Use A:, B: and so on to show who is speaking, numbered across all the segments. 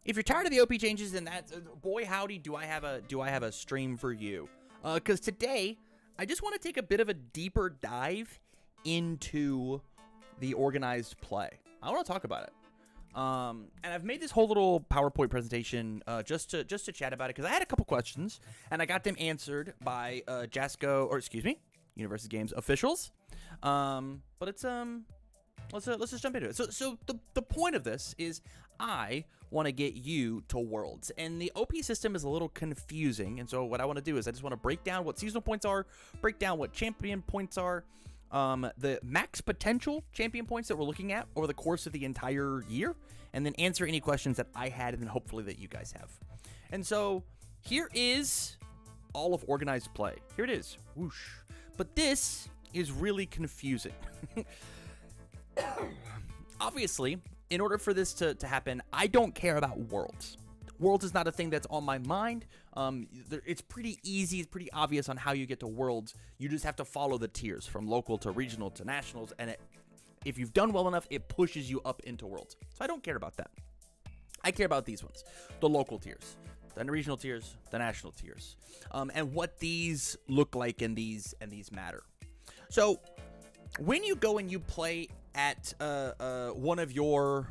A: If you're tired of the OP changes, then that's boy howdy, do I have a stream for you? Because today I just want to take a bit of a deeper dive into the organized play. I want to talk about it. And I've made this whole little PowerPoint presentation just to chat about it because I had a couple questions and I got them answered by UniVersus Games officials. But it's let's just jump into it. So the point of this is I want to get you to Worlds, and the OP system is a little confusing. And so what I want to do is I just want to break down what seasonal points are, break down what champion points are, the max potential champion points that we're looking at over the course of the entire year, and then answer any questions that I had and then hopefully that you guys have. And so here is all of organized play. Here it is. Whoosh. But this is really confusing. Obviously, in order for this to happen, I don't care about Worlds. Worlds is not a thing that's on my mind. It's pretty easy, it's pretty obvious on how you get to Worlds. You just have to follow the tiers from local to regional to nationals, and if you've done well enough, it pushes you up into Worlds. So I don't care about that. I care about these ones, the local tiers, the regional tiers, the national tiers, and what these look like and these matter. So when you go and you play at one of your,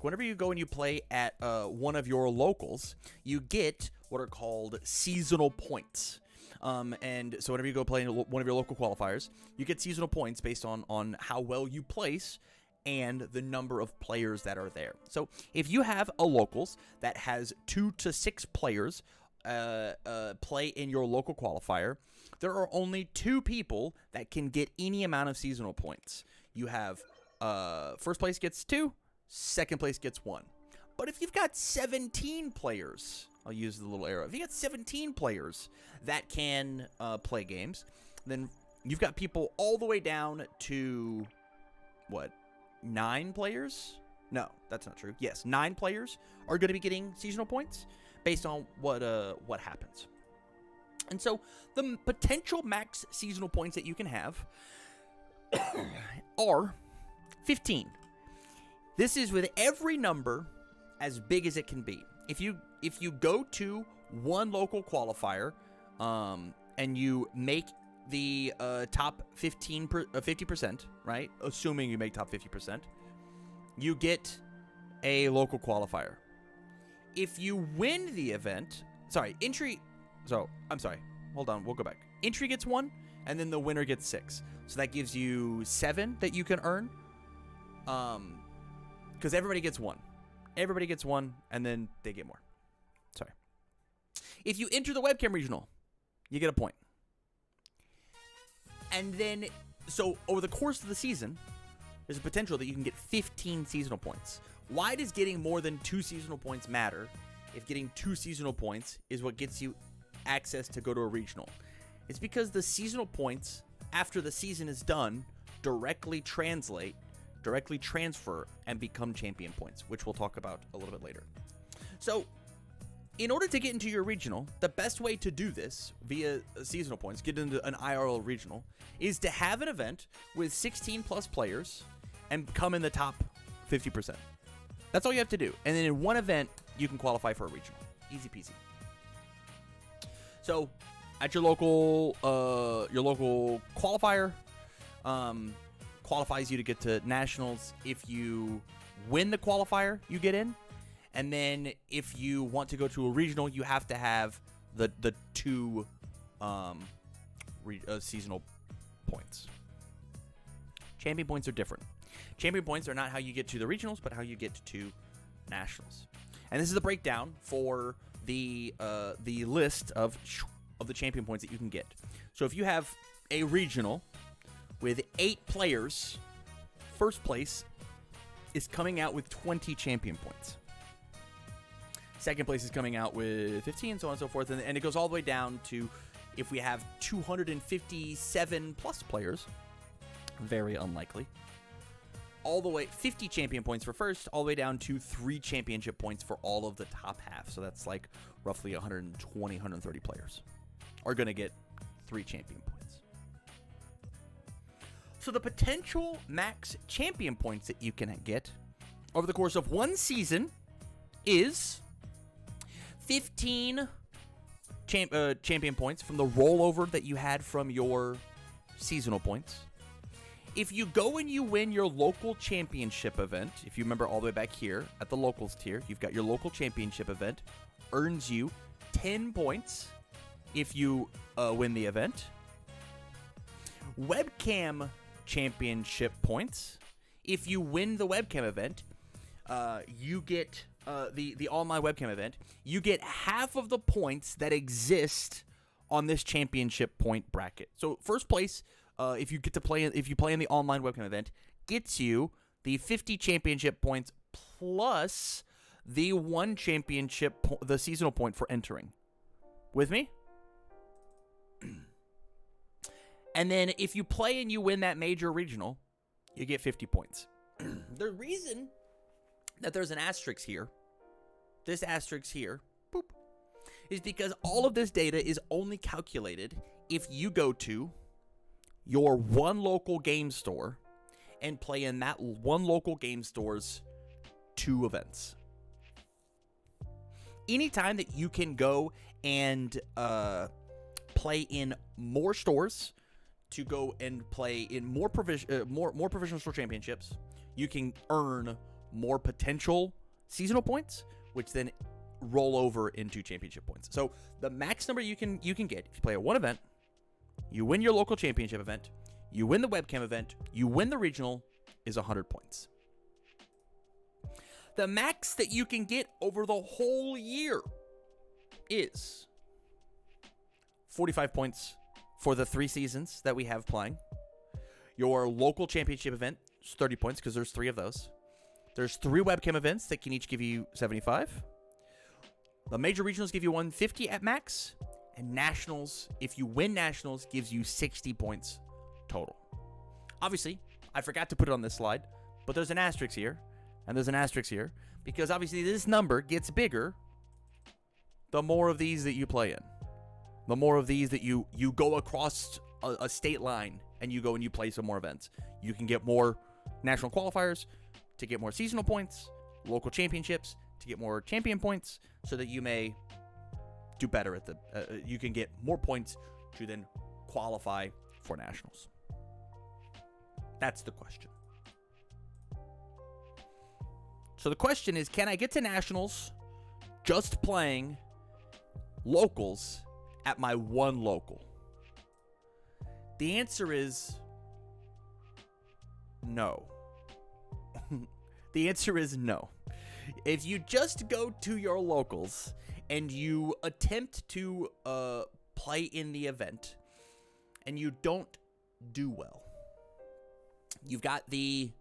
A: whenever you go and you play at one of your locals, you get what are called seasonal points. And so whenever you go play in one of your local qualifiers, you get seasonal points based on how well you place and the number of players that are there. So if you have a locals that has 2 to 6 players play in your local qualifier, there are only 2 people that can get any amount of seasonal points. You have first place gets 2, second place gets 1. But if you've got 17 players, I'll use the little arrow. If you got 17 players that can play games, then you've got people all the way down to, 9 players? No, that's not true. Yes, 9 players are going to be getting seasonal points based on what happens. And so the potential max seasonal points that you can have are 15. This is with every number as big as it can be. If you go to one local qualifier and you make the top 50%, right? Assuming you make top 50%, you get a local qualifier. If you win the event, hold on, we'll go back. Entry gets 1, and then the winner gets 6. So that gives you 7 that you can earn. Because everybody gets 1. Everybody gets 1, and then they get more. Sorry. If you enter the webcam regional, you get a point. And then, so over the course of the season, there's a potential that you can get 15 seasonal points. Why does getting more than 2 seasonal points matter if getting 2 seasonal points is what gets you access to go to a regional? It's because the seasonal points, after the season is done, directly transfer, and become champion points, which we'll talk about a little bit later. So, in order to get into your regional, the best way to do this via seasonal points, get into an IRL regional, is to have an event with 16 plus players and come in the top 50%. That's all you have to do. And then in one event, you can qualify for a regional. Easy peasy. So, at your local qualifier, qualifies you to get to nationals. If you win the qualifier, you get in. And then if you want to go to a regional, you have to have the 2 seasonal points. Champion points are different. Champion points are not how you get to the regionals, but how you get to nationals. And this is the breakdown for the list of the champion points that you can get. So if you have a regional with 8 players, first place is coming out with 20 champion points. Second place is coming out with 15, so on and so forth. And it goes all the way down to, if we have 257 plus players, very unlikely, all the way 50 champion points for first, all the way down to 3 championship points for all of the top half. So that's like roughly 120, 130 players are going to get 3 champion points. So the potential max champion points that you can get over the course of one season is 15 champion points from the rollover that you had from your seasonal points. If you go and you win your local championship event, if you remember all the way back here at the locals tier, you've got your local championship event, earns you 10 points if you win the event. Webcam championship points. If you win the webcam event, you get the All My Webcam event. You get half of the points that exist on this championship point bracket. So first place, if you play in the online webcam event, gets you the 50 championship points plus the one championship, the seasonal point for entering. With me? And then if you play and you win that major regional, you get 50 points. The reason that there's an asterisk here, this asterisk here, boop, is because all of this data is only calculated if you go to your one local game store and play in that one local game store's 2 events. Anytime that you can go and play in more stores, to go and play in more provisional store championships, you can earn more potential seasonal points, which then roll over into championship points. So the max number you can get if you play at one event, you win your local championship event, you win the webcam event, you win the regional, is 100 points. The max that you can get over the whole year is 45 points for the 3 seasons that we have playing. Your local championship event is 30 points because there's 3 of those. There's 3 webcam events that can each give you 75. The major regionals give you 150 at max. And nationals, if you win nationals, gives you 60 points total. Obviously, I forgot to put it on this slide, but there's an asterisk here, and there's an asterisk here, because obviously this number gets bigger the more of these that you play in. The more of these that you go across a state line and you go and you play some more events. You can get more national qualifiers to get more seasonal points, local championships to get more champion points, so that you may do better at you can get more points to then qualify for nationals. That's the question. So the question is, can I get to nationals just playing locals at my one local? The answer is no. The answer is no. If you just go to your locals and you attempt to play in the event and you don't do well, you've got the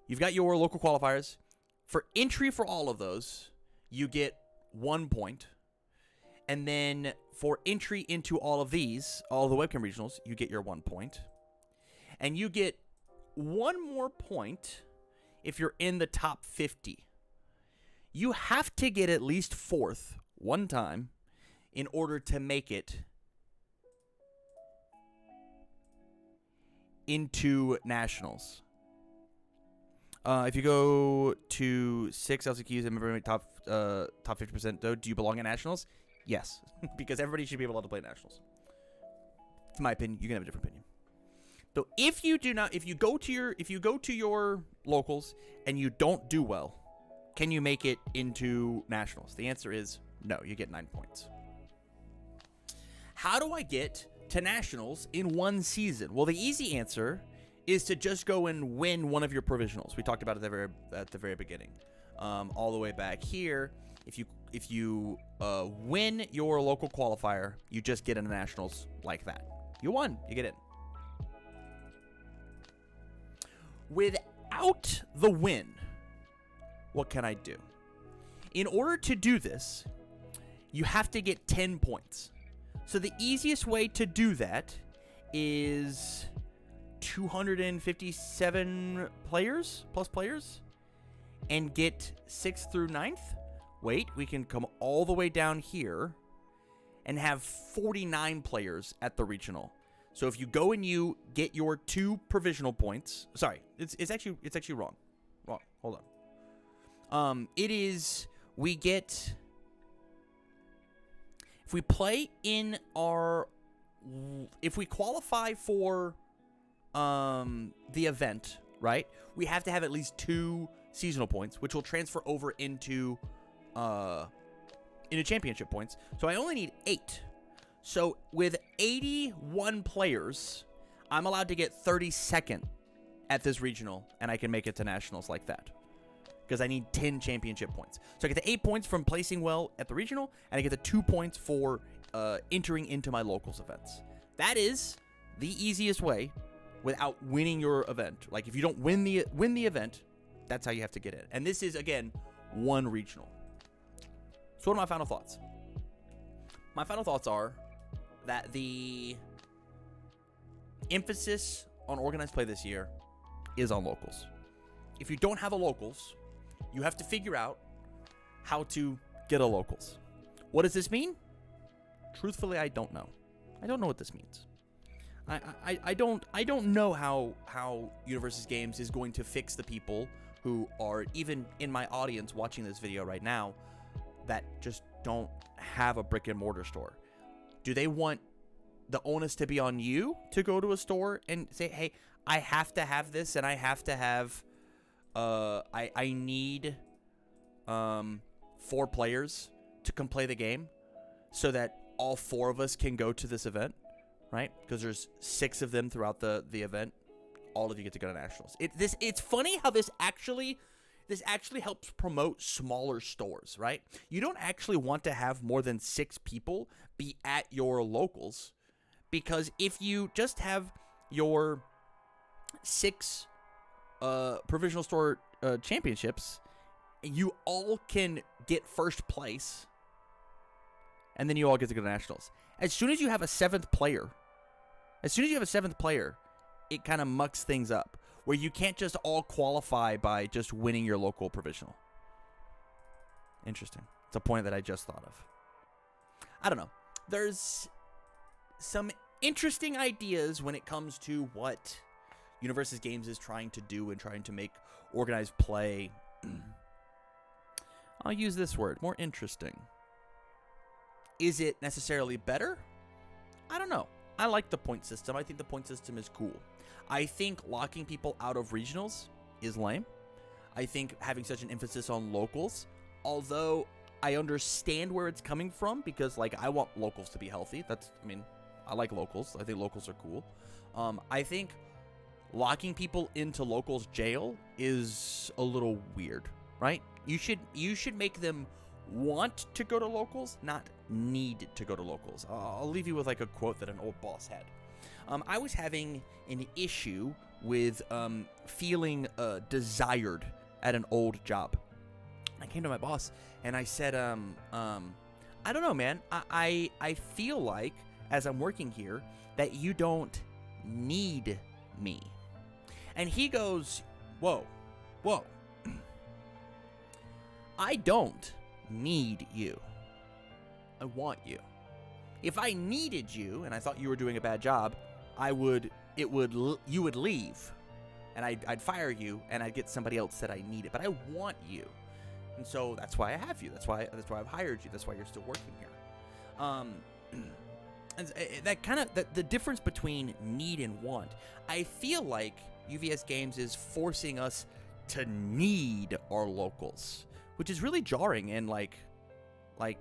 A: you've got your local qualifiers. For entry for all of those, you get 1 point. And then for entry into all of these, all the webcam regionals, you get your 1 point. And you get 1 more point if you're in the top 50. You have to get at least 4th one time in order to make it into nationals. If you go to 6 LCQs and remember top 50%, though, do you belong at nationals? Yes, because everybody should be able to play nationals. In my opinion, you can have a different opinion. So if you go to your locals and you don't do well, can you make it into nationals? The answer is no. You get 9 points. How do I get to nationals in one season? Well, the easy answer is to just go and win one of your provisionals. We talked about it at the very beginning. All the way back here, if you win your local qualifier, you just get into nationals like that. You won, you get in. Without the win, what can I do? In order to do this, you have to get 10 points. So the easiest way to do that is 257 players, and get 6th through 9th. Wait, we can come all the way down here and have 49 players at the regional. So if you go and you get your 2 provisional points, sorry, it's actually wrong. Hold on. It is we get, if we play in our, if we qualify for the event, right, we have to have at least 2 seasonal points, which will transfer over into championship points. So I only need 8. So with 81 players, I'm allowed to get 32nd at this regional, and I can make it to nationals like that, because I need 10 championship points. So I get the 8 points from placing well at the regional, and I get the 2 points for entering into my locals events. That is the easiest way without winning your event. Like, if you don't win the event, that's how you have to get in. And this is, again, 1 regional. So what are my final thoughts? My final thoughts are that the emphasis on organized play this year is on locals. If you don't have a locals, you have to figure out how to get a locals. What does this mean? Truthfully, I don't know. I don't know what this means. I don't know how UniVersus Games is going to fix the people who are even in my audience watching this video right now that just don't have a brick and mortar store. Do they want the onus to be on you to go to a store and say, hey, I have to have this, and I have to have, I need 4 players to come play the game so that all 4 of us can go to this event, right? Because there's 6 of them throughout the event. All of you get to go to nationals. It's funny how this actually helps promote smaller stores, right? You don't actually want to have more than 6 people be at your locals, because if you just have your 6 provisional store championships, you all can get first place, and then you all get to go to nationals. As soon as you have a 7th player, it kind of mucks things up, where you can't just all qualify by just winning your local provisional. Interesting. It's a point that I just thought of. I don't know. There's some interesting ideas when it comes to what UniVersus Games is trying to do and trying to make organized play. I'll use this word, more interesting. Is it necessarily better? I don't know. I like the point system. I think the point system is cool. I think locking people out of regionals is lame. I think having such an emphasis on locals, although I understand where it's coming from, because, like, I want locals to be healthy. I like locals. I think locals are cool. I think locking people into locals jail is a little weird, right? You should make them want to go to locals, not need to go to locals. I'll leave you with, like, a quote that an old boss had. I was having an issue with feeling desired at an old job. I came to my boss and I said, I don't know, man. I feel like, as I'm working here, that you don't need me. And he goes, whoa. I don't need you. I want you. If I needed you and I thought you were doing a bad job, you would leave, and I'd fire you, and I'd get somebody else that I needed. But I want you, and so that's why I have you. That's why I've hired you. That's why you're still working here. And that kind of the difference between need and want. I feel like UVS Games is forcing us to need our locals, which is really jarring and like I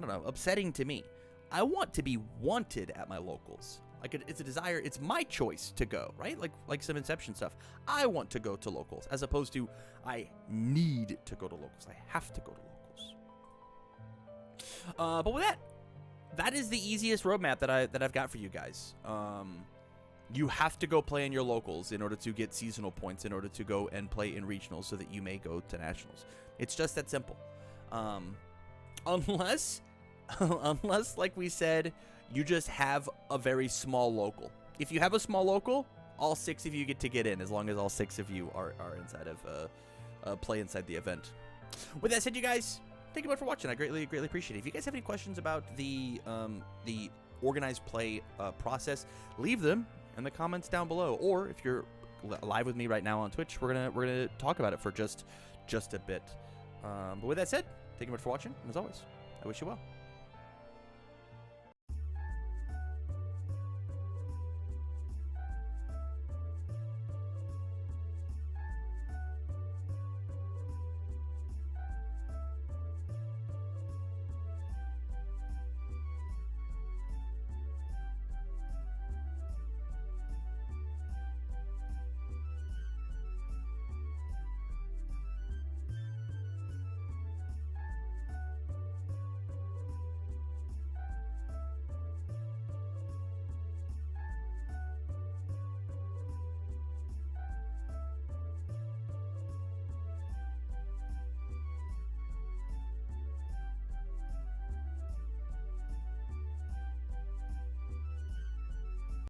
A: don't know, upsetting to me. I want to be wanted at my locals. Like, it's a desire. It's my choice to go, right? Like some Inception stuff. I want to go to locals, as opposed to I need to go to locals. I have to go to locals. But with that is the easiest roadmap that I've got for you guys. You have to go play in your locals in order to get seasonal points, in order to go and play in regionals, so that you may go to nationals. It's just that simple. Unless, like we said, you just have a very small local. If you have a small local, all 6 of you get to get in, as long as all 6 of you are inside of play inside the event. With that said, you guys, thank you much for watching. I greatly appreciate it. If you guys have any questions about the organized play process, leave them in the comments down below. Or if you're live with me right now on Twitch, we're gonna talk about it for just a bit. But with that said, thank you much for watching, and as always, I wish you well.